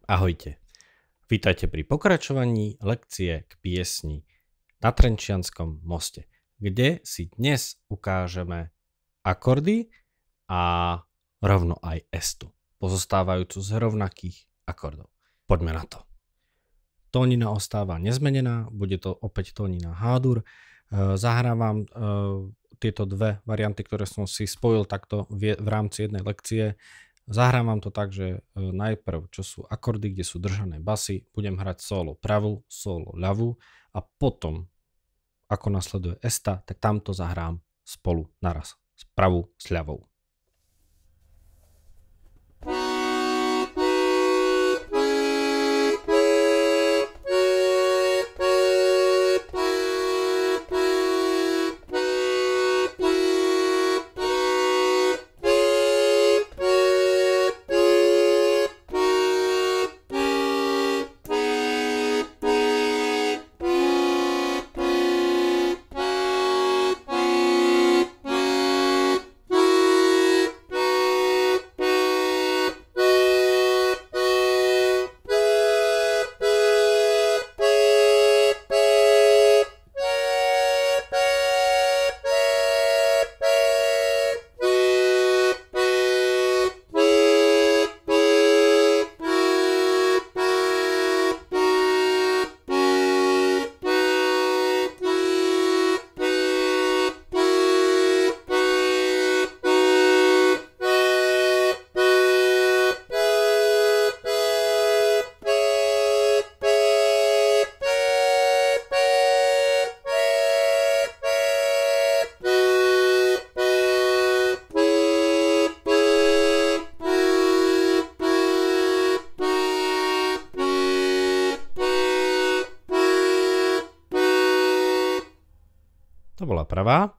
Ahojte. Vítajte pri pokračovaní lekcie k piesni Na Trenčianskom moste, kde si dnes ukážeme akordy a rovno aj estu, pozostávajúcu z rovnakých akordov. Poďme na to. Tónina ostáva nezmenená, bude to opäť tónina H-dur. Zahrávam tieto dve varianty, ktoré som si spojil takto v rámci jednej lekcie. Zahrávam to tak, že najprv, čo sú akordy, kde sú držané basy, budem hrať solo pravú, solo ľavú a potom, ako nasleduje esta, tak tamto zahrám spolu naraz, pravú s ľavou. To bola pravá.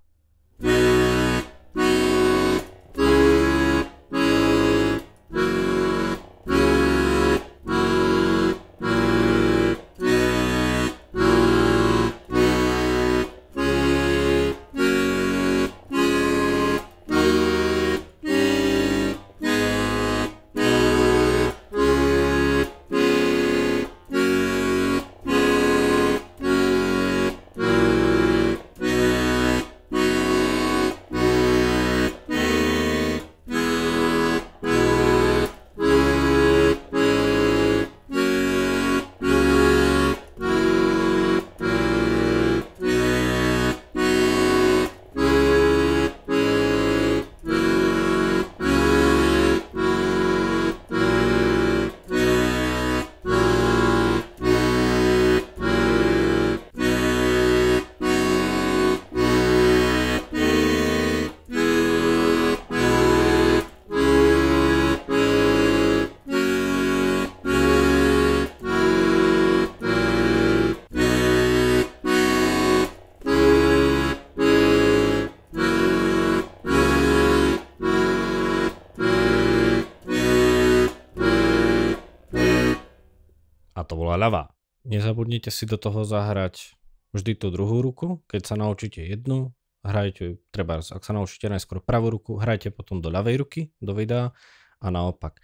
A to bola ľavá. Nezabudnite si do toho zahrať vždy tú druhú ruku. Keď sa naučíte jednu, hrajte, treba, ak sa naučíte najskôr pravú ruku, hrajte potom do ľavej ruky, do videa a naopak.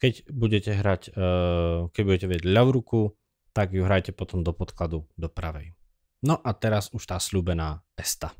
Keď budete vedieť ľavú ruku, tak ju hrajte potom do podkladu do pravej. No a teraz už tá sľúbená esta.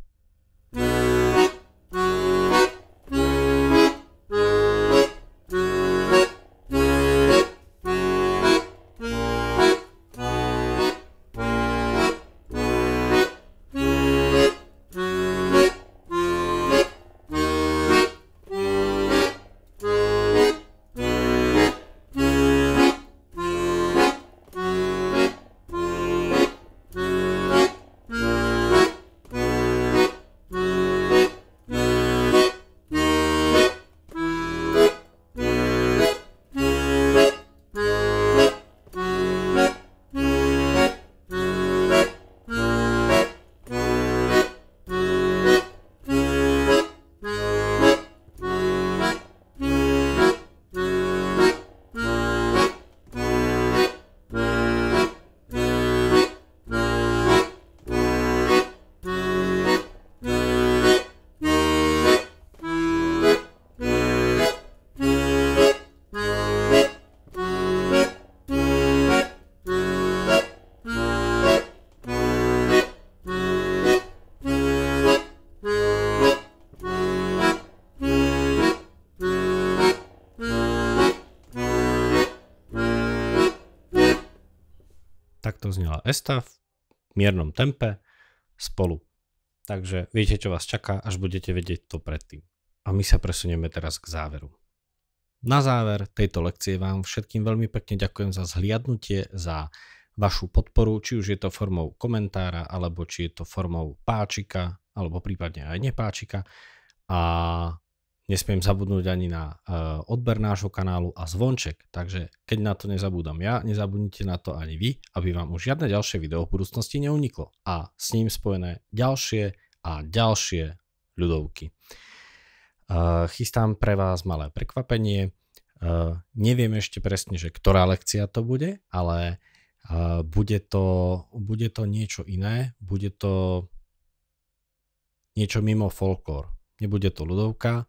znela Esta v miernom tempe spolu. Takže viete, čo vás čaká, až budete vedieť to predtým. A my sa presunieme teraz k záveru. Na záver tejto lekcie vám všetkým veľmi pekne ďakujem za zhliadnutie, za vašu podporu, či už je to formou komentára, alebo či je to formou páčika, alebo prípadne aj nepáčika. A nesmiem zabudnúť ani na odber nášho kanálu a zvonček, takže keď na to nezabúdam ja, nezabudnite na to ani vy, aby vám už žiadne ďalšie video v budúcnosti neuniklo a s ním spojené ďalšie a ďalšie ľudovky. Chystám pre vás malé prekvapenie, neviem ešte presne, že ktorá lekcia to bude, ale bude to niečo iné, bude to niečo mimo folklór. Nebude to ľudovka,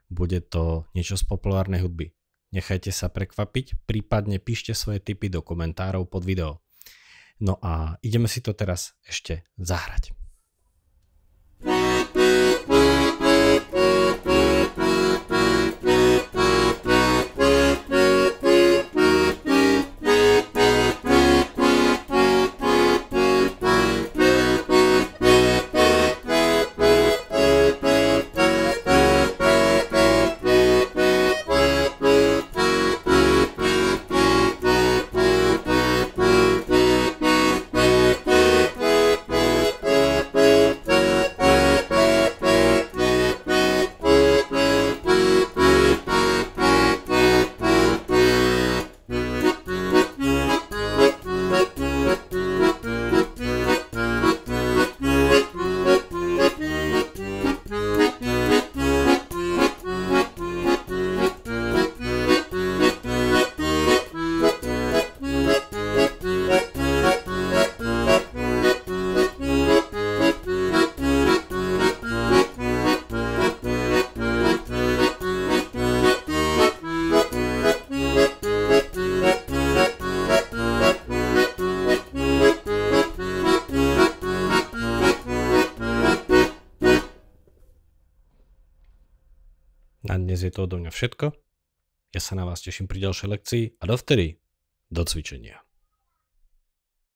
bude to niečo z populárnej hudby. Nechajte sa prekvapiť, prípadne píšte svoje tipy do komentárov pod video. No a ideme si to teraz ešte zahrať. Na dnes je to odo mňa všetko. Ja sa na vás teším pri ďalšej lekcii a dovtedy do cvičenia.